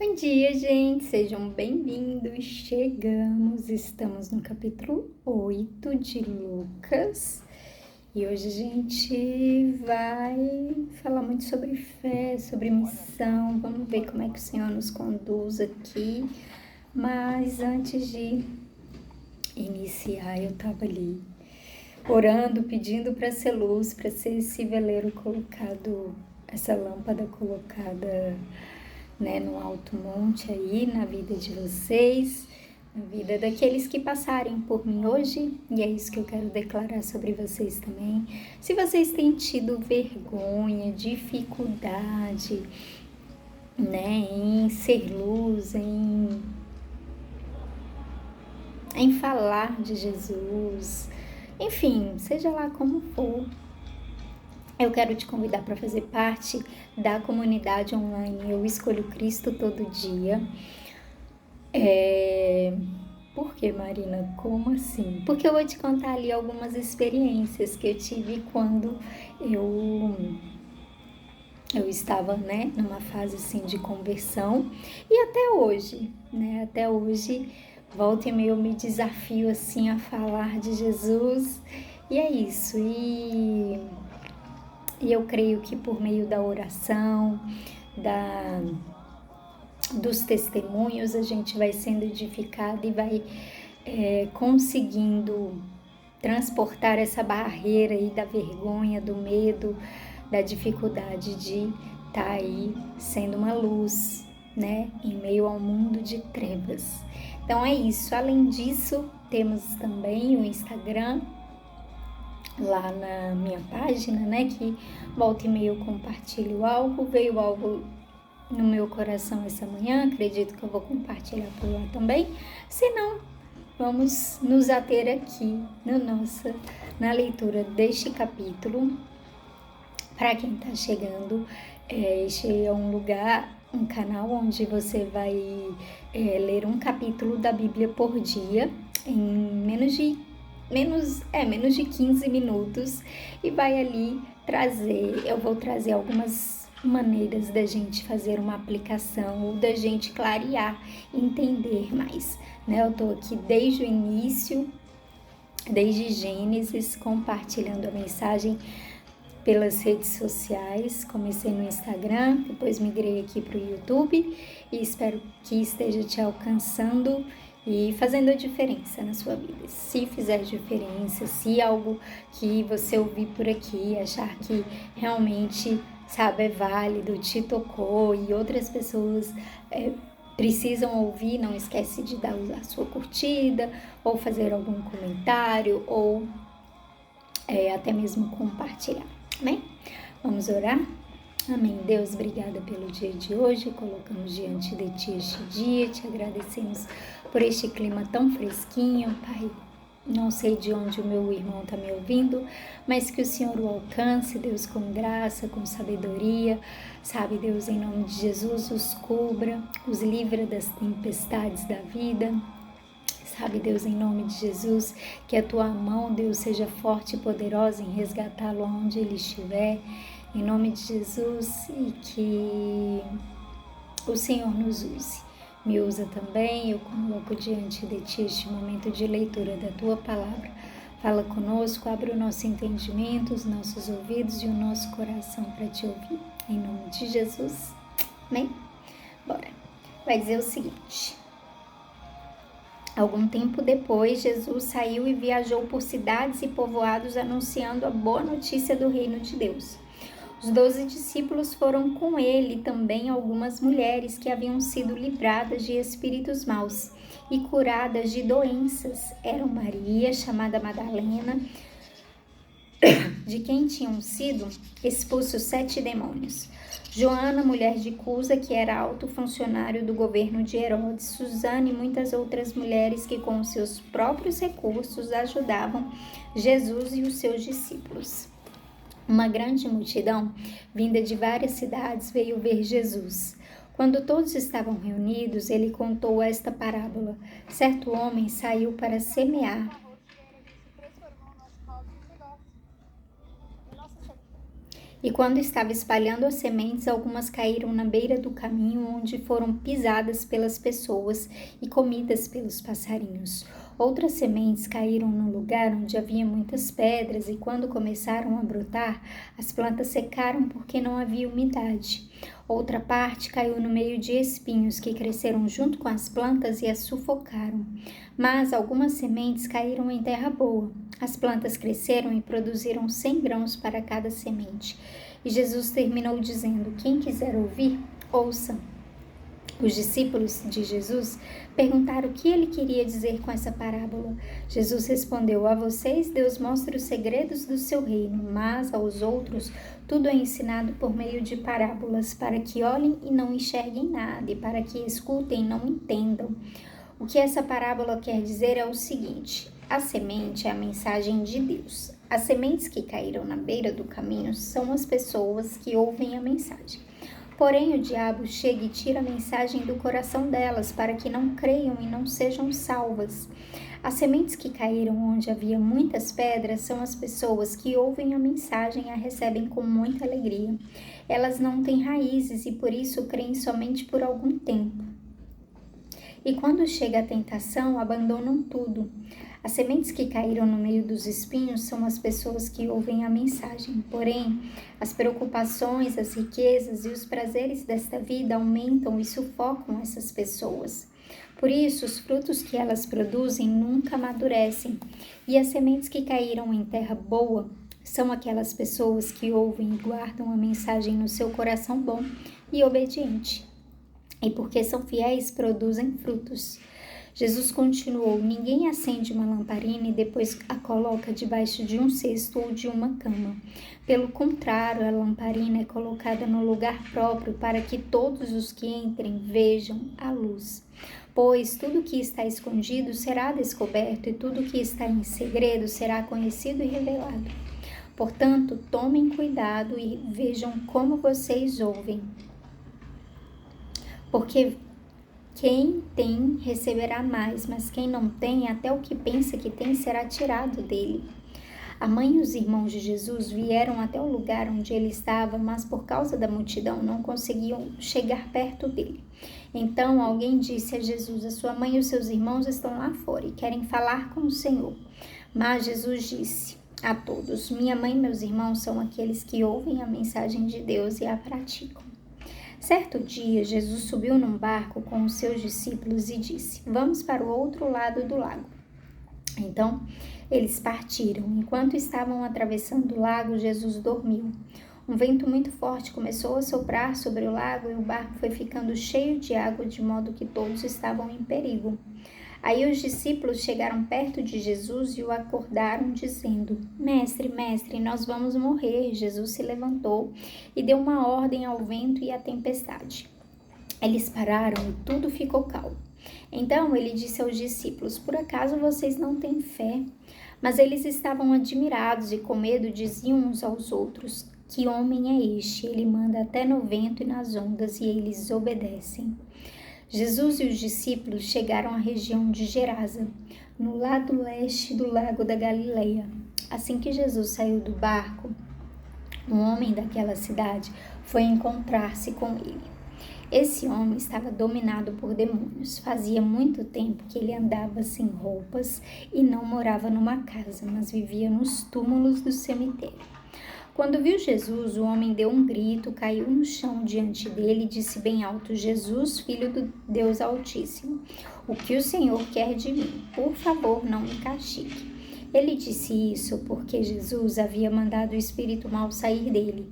Bom dia, gente! Sejam bem-vindos! Estamos no capítulo 8 de Lucas e hoje a gente vai falar muito sobre fé, sobre missão. Vamos ver como é que o Senhor nos conduz aqui. Mas antes de iniciar, eu estava ali orando, pedindo para ser luz, para ser esse veleiro colocado, essa lâmpada colocada, né, no alto monte aí, na vida de vocês, na vida daqueles que passarem por mim hoje, e é isso que eu quero declarar sobre vocês também. Se vocês têm tido vergonha, dificuldade, né, em ser luz, em falar de Jesus, enfim, seja lá como for, eu quero te convidar para fazer parte da comunidade online Eu Escolho Cristo Todo Dia. Por que, Marina? Como assim? Porque eu vou te contar ali algumas experiências que eu tive quando eu estava, né, numa fase assim de conversão e até hoje, né? Até hoje, volta e meia eu me desafio assim a falar de Jesus e é isso. E eu creio que por meio da oração, dos testemunhos, a gente vai sendo edificado e vai conseguindo transportar essa barreira aí da vergonha, do medo, da dificuldade de estar aí sendo uma luz, né, em meio ao mundo de trevas. Então é isso. Além disso, temos também o Instagram, lá na minha página, né, que volta e meia eu compartilho algo, veio algo no meu coração essa manhã, acredito que eu vou compartilhar por lá também, se não, vamos nos ater aqui na leitura deste capítulo. Para quem está chegando, este é um lugar, um canal onde você vai ler um capítulo da Bíblia por dia, em menos de 15 minutos, e vai ali eu vou trazer algumas maneiras da gente fazer uma aplicação ou da gente clarear, entender mais, né? Eu tô aqui desde o início, desde Gênesis, compartilhando a mensagem pelas redes sociais. Comecei no Instagram, depois migrei aqui para o YouTube e espero que esteja te alcançando e fazendo a diferença na sua vida. Se fizer diferença, se algo que você ouvir por aqui, achar que realmente, sabe, é válido, te tocou e outras pessoas precisam ouvir, não esquece de dar a sua curtida ou fazer algum comentário ou até mesmo compartilhar. Amém? Vamos orar? Amém. Deus, obrigada pelo dia de hoje. Colocamos diante de Ti este dia. Te agradecemos por este clima tão fresquinho, Pai. Não sei de onde o meu irmão está me ouvindo, mas que o Senhor o alcance, Deus, com graça, com sabedoria. Sabe, Deus, em nome de Jesus, os cubra, os livra das tempestades da vida. Sabe, Deus, em nome de Jesus, que a Tua mão, Deus, seja forte e poderosa em resgatá-lo onde ele estiver, em nome de Jesus, e que o Senhor nos use. Me usa também, eu coloco diante de Ti este momento de leitura da Tua palavra. Fala conosco, abre o nosso entendimento, os nossos ouvidos e o nosso coração para Te ouvir. Em nome de Jesus. Amém? Bora. Vai dizer o seguinte: algum tempo depois, Jesus saiu e viajou por cidades e povoados anunciando a boa notícia do reino de Deus. Os 12 discípulos foram com ele também algumas mulheres que haviam sido livradas de espíritos maus e curadas de doenças. Eram Maria, chamada Madalena, de quem tinham sido expulsos 7 demônios. Joana, mulher de Cusa, que era alto funcionário do governo de Herodes, Susana e muitas outras mulheres que com seus próprios recursos ajudavam Jesus e os seus discípulos. Uma grande multidão, vinda de várias cidades, veio ver Jesus. Quando todos estavam reunidos, ele contou esta parábola. Certo homem saiu para semear E quando estava espalhando as sementes, algumas caíram na beira do caminho, onde foram pisadas pelas pessoas e comidas pelos passarinhos. Outras sementes caíram num lugar onde havia muitas pedras, e quando começaram a brotar, as plantas secaram porque não havia umidade. Outra parte caiu no meio de espinhos que cresceram junto com as plantas e as sufocaram. Mas algumas sementes caíram em terra boa. As plantas cresceram e produziram 100 grãos para cada semente. E Jesus terminou dizendo: quem quiser ouvir, ouça. Os discípulos de Jesus perguntaram o que ele queria dizer com essa parábola. Jesus respondeu: a vocês Deus mostra os segredos do seu reino, mas aos outros tudo é ensinado por meio de parábolas, para que olhem e não enxerguem nada, e para que escutem e não entendam. O que essa parábola quer dizer é o seguinte: a semente é a mensagem de Deus. As sementes que caíram na beira do caminho são as pessoas que ouvem a mensagem. Porém, o diabo chega e tira a mensagem do coração delas, para que não creiam e não sejam salvas. As sementes que caíram onde havia muitas pedras são as pessoas que ouvem a mensagem e a recebem com muita alegria. Elas não têm raízes e por isso creem somente por algum tempo. E quando chega a tentação, abandonam tudo. As sementes que caíram no meio dos espinhos são as pessoas que ouvem a mensagem. Porém, as preocupações, as riquezas e os prazeres desta vida aumentam e sufocam essas pessoas. Por isso, os frutos que elas produzem nunca amadurecem. E as sementes que caíram em terra boa são aquelas pessoas que ouvem e guardam a mensagem no seu coração bom e obediente. E porque são fiéis, produzem frutos. Jesus continuou: ninguém acende uma lamparina e depois a coloca debaixo de um cesto ou de uma cama. Pelo contrário, a lamparina é colocada no lugar próprio para que todos os que entrem vejam a luz. Pois tudo que está escondido será descoberto e tudo que está em segredo será conhecido e revelado. Portanto, tomem cuidado e vejam como vocês ouvem. Porque quem tem receberá mais, mas quem não tem, até o que pensa que tem será tirado dele. A mãe e os irmãos de Jesus vieram até o lugar onde ele estava, mas por causa da multidão não conseguiam chegar perto dele. Então alguém disse a Jesus: a sua mãe e os seus irmãos estão lá fora e querem falar com o Senhor. Mas Jesus disse a todos: minha mãe e meus irmãos são aqueles que ouvem a mensagem de Deus e a praticam. Certo dia, Jesus subiu num barco com os seus discípulos e disse: vamos para o outro lado do lago. Então, eles partiram. Enquanto estavam atravessando o lago, Jesus dormiu. Um vento muito forte começou a soprar sobre o lago e o barco foi ficando cheio de água, de modo que todos estavam em perigo. Aí os discípulos chegaram perto de Jesus e o acordaram, dizendo: Mestre, mestre, nós vamos morrer. Jesus se levantou e deu uma ordem ao vento e à tempestade. Eles pararam e tudo ficou calmo. Então ele disse aos discípulos: por acaso vocês não têm fé? Mas eles estavam admirados e com medo diziam uns aos outros: que homem é este? Ele manda até no vento e nas ondas e eles obedecem. Jesus e os discípulos chegaram à região de Gerasa, no lado leste do lago da Galileia. Assim que Jesus saiu do barco, um homem daquela cidade foi encontrar-se com ele. Esse homem estava dominado por demônios. Fazia muito tempo que ele andava sem roupas e não morava numa casa, mas vivia nos túmulos do cemitério. Quando viu Jesus, o homem deu um grito, caiu no chão diante dele e disse bem alto: Jesus, filho do Deus Altíssimo, o que o Senhor quer de mim? Por favor, não me castigue. Ele disse isso porque Jesus havia mandado o espírito mau sair dele.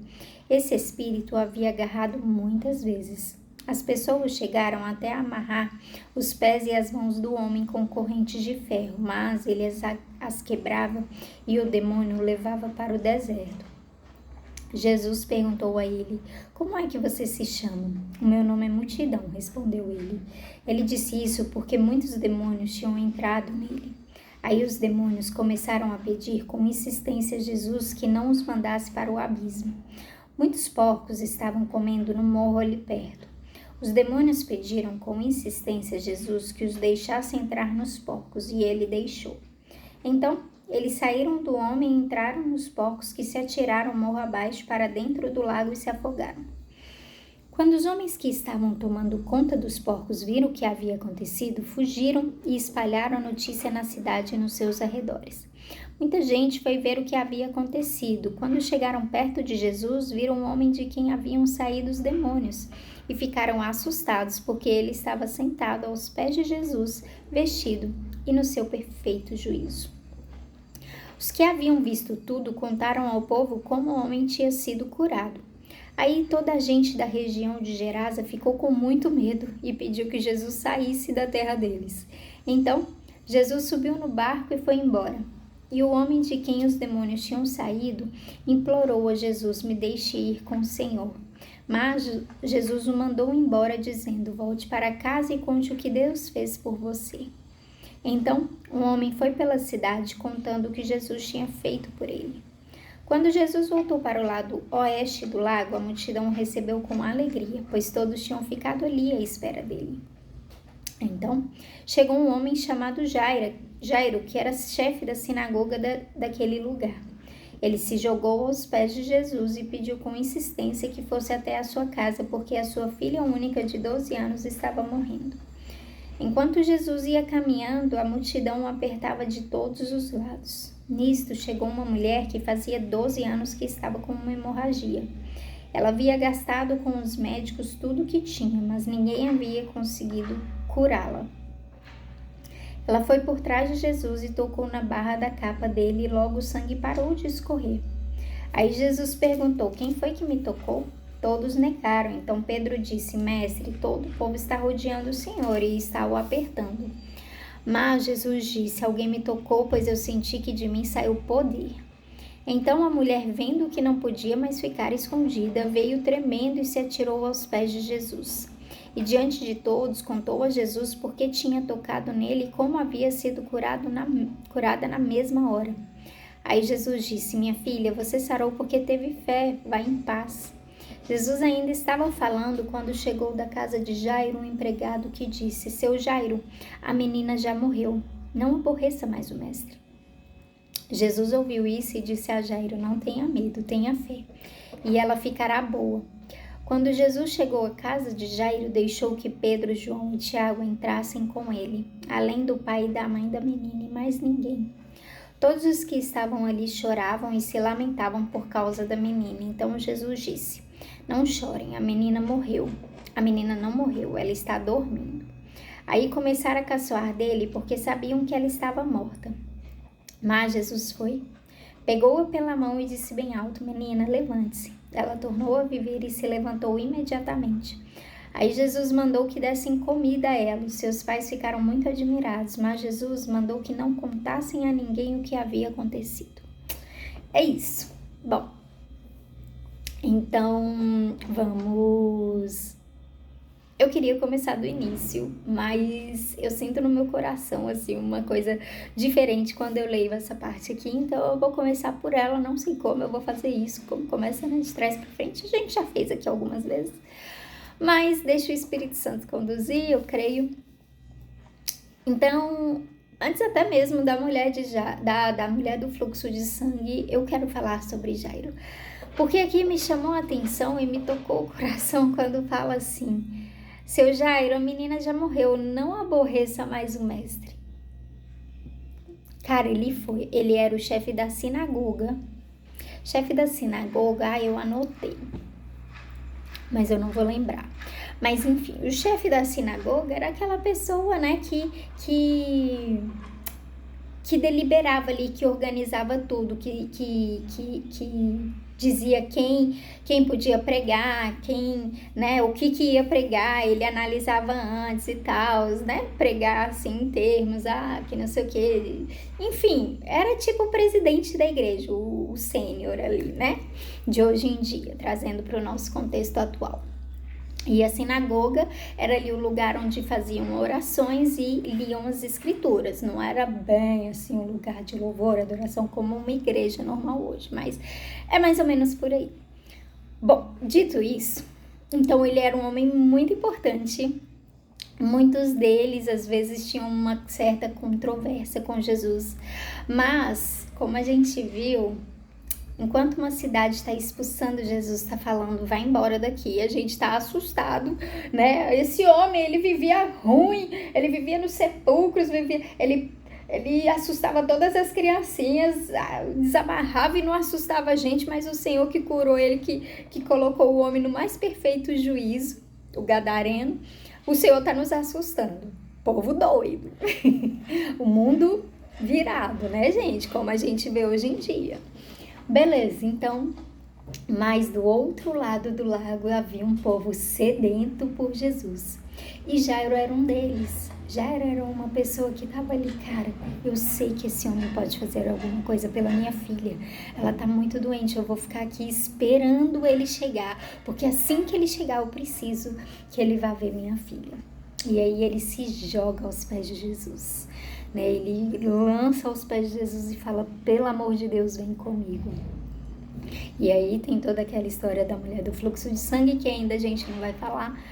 Esse espírito o havia agarrado muitas vezes. As pessoas chegaram até a amarrar os pés e as mãos do homem com correntes de ferro, mas ele as quebrava e o demônio o levava para o deserto. Jesus perguntou a ele: como é que você se chama? O meu nome é Multidão, respondeu ele. Ele disse isso porque muitos demônios tinham entrado nele. Aí os demônios começaram a pedir com insistência a Jesus que não os mandasse para o abismo. Muitos porcos estavam comendo no morro ali perto. Os demônios pediram com insistência a Jesus que os deixasse entrar nos porcos e ele deixou. Então Eles saíram do homem e entraram nos porcos, que se atiraram morro abaixo para dentro do lago e se afogaram. Quando os homens que estavam tomando conta dos porcos viram o que havia acontecido, fugiram e espalharam a notícia na cidade e nos seus arredores. Muita gente foi ver o que havia acontecido. Quando chegaram perto de Jesus, viram um homem de quem haviam saído os demônios e ficaram assustados, porque ele estava sentado aos pés de Jesus, vestido e no seu perfeito juízo. Os que haviam visto tudo contaram ao povo como o homem tinha sido curado. Aí toda a gente da região de Gerasa ficou com muito medo e pediu que Jesus saísse da terra deles. Então, Jesus subiu no barco e foi embora. E o homem de quem os demônios tinham saído implorou a Jesus: me deixe ir com o Senhor. Mas Jesus o mandou embora, dizendo: volte para casa e conte o que Deus fez por você. Então, um homem foi pela cidade contando o que Jesus tinha feito por ele. Quando Jesus voltou para o lado oeste do lago, a multidão o recebeu com alegria, pois todos tinham ficado ali à espera dele. Então, chegou um homem chamado Jairo, que era chefe da sinagoga daquele lugar. Ele se jogou aos pés de Jesus e pediu com insistência que fosse até a sua casa, porque a sua filha única de 12 anos estava morrendo. Enquanto Jesus ia caminhando, a multidão o apertava de todos os lados. Nisto, chegou uma mulher que fazia 12 anos que estava com uma hemorragia. Ela havia gastado com os médicos tudo o que tinha, mas ninguém havia conseguido curá-la. Ela foi por trás de Jesus e tocou na barra da capa dele, e logo o sangue parou de escorrer. Aí Jesus perguntou: quem foi que me tocou? Todos negaram. Então Pedro disse: mestre, todo o povo está rodeando o Senhor e está o apertando. Mas Jesus disse: alguém me tocou, pois eu senti que de mim saiu poder. Então a mulher, vendo que não podia mais ficar escondida, veio tremendo e se atirou aos pés de Jesus. E diante de todos contou a Jesus porque tinha tocado nele e como havia sido curada na mesma hora. Aí Jesus disse: minha filha, você sarou porque teve fé, vá em paz. Jesus ainda estava falando quando chegou da casa de Jairo um empregado que disse: seu Jairo, a menina já morreu, não aborreça mais o mestre. Jesus ouviu isso e disse a Jairo: não tenha medo, tenha fé, e ela ficará boa. Quando Jesus chegou à casa de Jairo, deixou que Pedro, João e Tiago entrassem com ele, além do pai e da mãe da menina, e mais ninguém. Todos os que estavam ali choravam e se lamentavam por causa da menina. Então Jesus disse: não chorem, a menina morreu. A menina não morreu, ela está dormindo. Aí começaram a caçoar dele porque sabiam que ela estava morta. Mas Jesus foi, pegou-a pela mão e disse bem alto: menina, levante-se. Ela tornou a viver e se levantou imediatamente. Aí Jesus mandou que dessem comida a ela. Os seus pais ficaram muito admirados, mas Jesus mandou que não contassem a ninguém o que havia acontecido. É isso. Bom, então vamos... Eu queria começar do início, mas eu sinto no meu coração, assim, uma coisa diferente quando eu leio essa parte aqui, então eu vou começar por ela, não sei como eu vou fazer isso, como começa, né, de trás para frente, a gente já fez aqui algumas vezes, mas deixa o Espírito Santo conduzir, eu creio. Então, antes até mesmo da mulher, da mulher do fluxo de sangue, eu quero falar sobre Jairo, porque aqui me chamou a atenção e me tocou o coração quando fala assim: seu Jairo, a menina já morreu, não aborreça mais o mestre. Cara, ele era o chefe da sinagoga. Chefe da sinagoga, eu anotei, mas eu não vou lembrar. Mas enfim, o chefe da sinagoga era aquela pessoa, né, que deliberava ali, que organizava tudo, que dizia quem podia pregar, né, o que ia pregar, ele analisava antes e tal, né, pregar assim em termos, que não sei o que, enfim, era tipo o presidente da igreja, o sênior ali, né, de hoje em dia, trazendo para o nosso contexto atual. E a sinagoga era ali o lugar onde faziam orações e liam as escrituras. Não era bem assim um lugar de louvor, adoração como uma igreja normal hoje, mas é mais ou menos por aí. Bom, dito isso, então ele era um homem muito importante Muitos deles, às vezes, tinham uma certa controvérsia com Jesus. Mas, como a gente viu, enquanto uma cidade está expulsando Jesus, está falando, vai embora daqui, a gente está assustado, né? Esse homem, ele vivia ruim, ele vivia nos sepulcros, ele assustava todas as criancinhas, desamarrava e não assustava a gente, mas o Senhor que curou ele, que colocou o homem no mais perfeito juízo, o gadareno, o Senhor está nos assustando. Povo doido. O mundo virado, né, gente? Como a gente vê hoje em dia. Beleza, então, mas do outro lado do lago havia um povo sedento por Jesus. E Jairo era um deles. Jairo era uma pessoa que estava ali, cara, eu sei que esse homem pode fazer alguma coisa pela minha filha. Ela tá muito doente, eu vou ficar aqui esperando ele chegar, porque assim que ele chegar eu preciso que ele vá ver minha filha. E aí ele se joga aos pés de Jesus. Né, ele lança aos pés de Jesus e fala, pelo amor de Deus, vem comigo. E aí tem toda aquela história da mulher do fluxo de sangue, que ainda a gente não vai falar.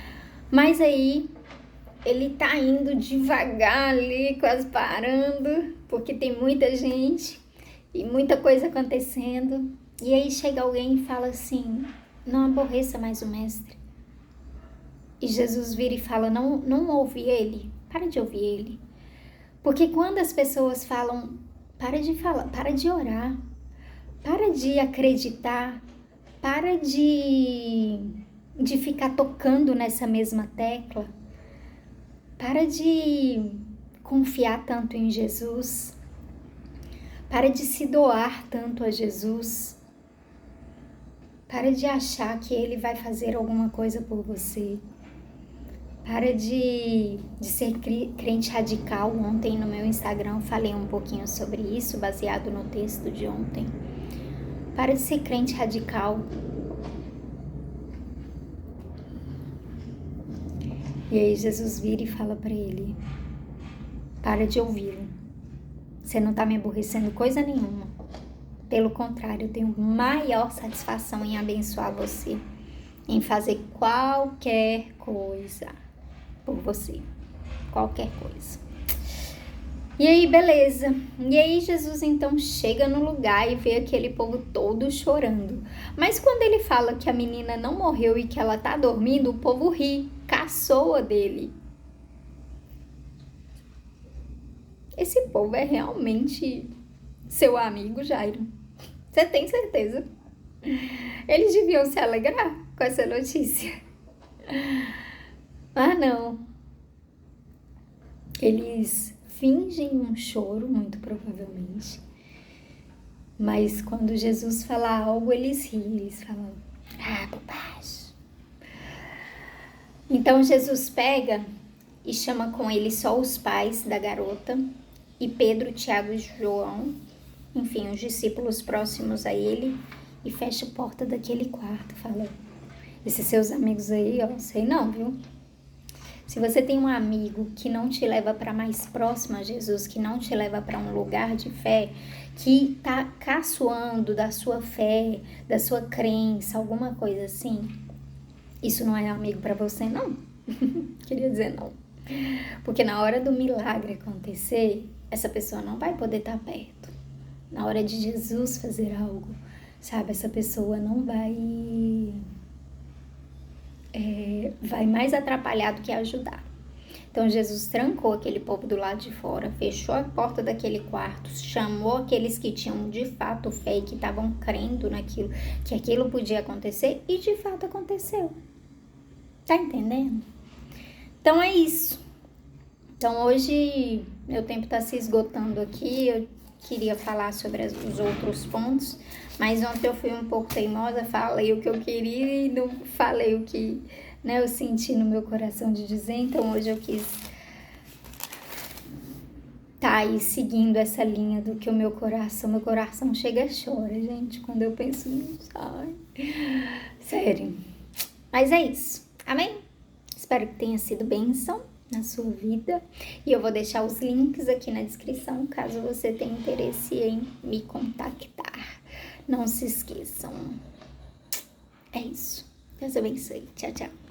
Mas aí ele tá indo devagar ali, quase parando, porque tem muita gente e muita coisa acontecendo. E aí chega alguém e fala assim, não aborreça mais o mestre. E Jesus vira e fala, não ouve ele, para de ouvir ele. Porque quando as pessoas falam, para de falar, para de orar, para de acreditar, para de ficar tocando nessa mesma tecla, para de confiar tanto em Jesus, para de se doar tanto a Jesus, para de achar que Ele vai fazer alguma coisa por você. Para de ser crente radical. Ontem no meu Instagram falei um pouquinho sobre isso, baseado no texto de ontem. Para de ser crente radical. E aí Jesus vira e fala para ele, para de ouvi-lo. Você não tá me aborrecendo coisa nenhuma. Pelo contrário, eu tenho maior satisfação em abençoar você, em fazer qualquer coisa por você, qualquer coisa. E aí, beleza. E aí Jesus então chega no lugar e vê aquele povo todo chorando. Mas quando ele fala que a menina não morreu e que ela tá dormindo, o povo ri, caçoa dele. Esse povo é realmente seu amigo, Jairo? Você tem certeza? Eles deviam se alegrar com essa notícia. Ah, não. Eles fingem um choro, muito provavelmente. Mas quando Jesus fala algo, eles riem. Eles falam, bobagem. Então Jesus pega e chama com ele só os pais da garota e Pedro, Tiago e João, enfim, os discípulos próximos a ele, e fecha a porta daquele quarto. Fala, esses seus amigos aí, ó, sei não, viu? Se você tem um amigo que não te leva para mais próximo a Jesus, que não te leva para um lugar de fé, que tá caçoando da sua fé, da sua crença, alguma coisa assim, isso não é amigo para você, não. Queria dizer não. Porque na hora do milagre acontecer, essa pessoa não vai poder estar perto. Na hora de Jesus fazer algo, sabe, essa pessoa não vai mais atrapalhar do que ajudar. Então Jesus trancou aquele povo do lado de fora, fechou a porta daquele quarto, chamou aqueles que tinham de fato fé e que estavam crendo naquilo, que aquilo podia acontecer, e de fato aconteceu. Tá entendendo? Então é isso. Então hoje meu tempo tá se esgotando aqui, eu queria falar sobre os outros pontos, mas ontem eu fui um pouco teimosa, falei o que eu queria e não falei o que, né, eu senti no meu coração de dizer. Então hoje eu quis tá aí seguindo essa linha do que o meu coração chega e chora, gente, quando eu penso nisso. Ai, sério. Mas é isso, amém? Espero que tenha sido bênção na sua vida, e eu vou deixar os links aqui na descrição, caso você tenha interesse em me contactar. Não se esqueçam. É isso. Deus abençoe. Tchau, tchau.